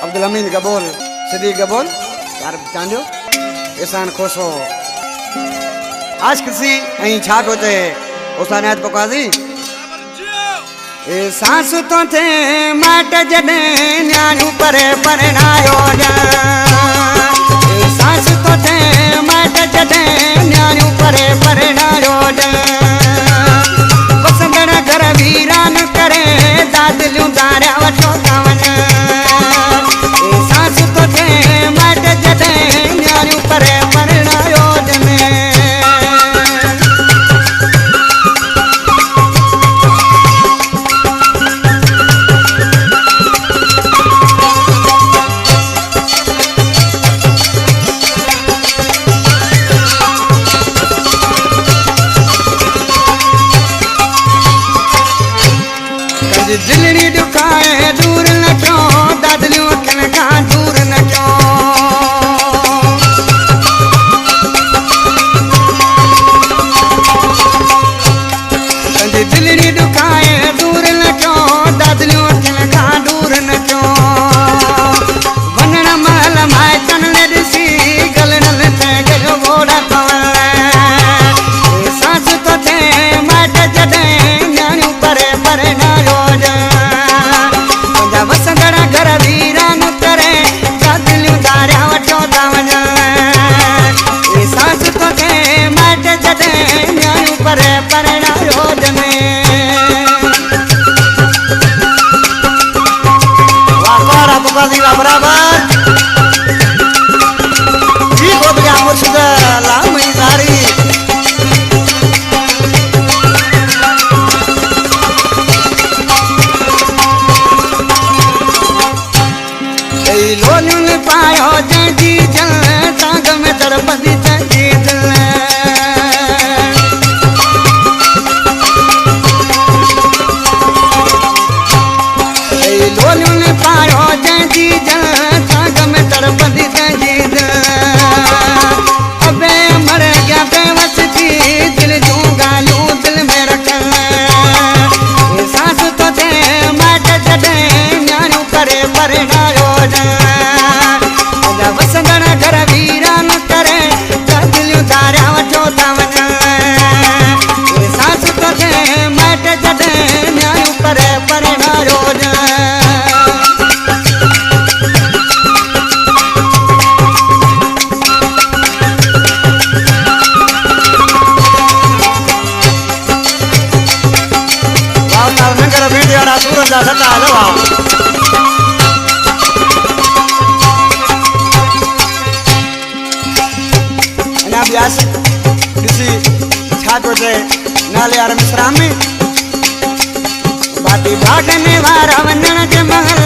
अब्दुल अमीन गबोल सिद्दीक गबोल यार चांजो एहसान खोसो आज किसी अहीं छा पियो चए उसा नायत पकाजी ए सांस तो थे माट जने न्याणू परे परणायो जा ए सांस तो थे माट जने न्याणू परे परणायो जा वसंदण घर वीरान करे दादलियूं दारिया वठो कावन ए सांस तो थे माट जने न्याणू परे परणायो जने दिलड़ी दुखाए दूर न क्यों दादलियों अखन का दूर न क्यों दिलड़ी दुखाए दूर न क्यों दादलियों अखन का दूर न क्यों वनण महल माए तन ॾिसी गलड़ल ते गयो बोड़ा पवन सांस तो थे माट जॾहिं न्याणियूं परे परे नायो वसंदड़ा घर वीरान करे दादलियूं दारिया वठो था वञा ए सांस तो थे माट जॾहिं न्याणियूं परे परणायो जने वाह पुकाजी वाह बराबर जी को बिया मुर्शिद लामई जारी लोलुन पायो जंजी जल तांग में तरपदी जंजी जल लोलुन पायो जंजी जल तांग में तरपदी जंजी जल अबे मर गया बेवस थी दिल जूं गालूं दिल में रखल सांस तो थे माट जॾहिं न्याणियूं करे परणायो वसंदण घर वीरान करे दादलियूं दारिया वठो था वञा सांस तो थे माट जॾहिं न्याणियूं परे परणायो नंगर भेड़ियाड़ा सूरन जा सटा हलवा व्यास किसी छात्र से नाले यार मिश्रा में बाती भागने वाला वंदन के महल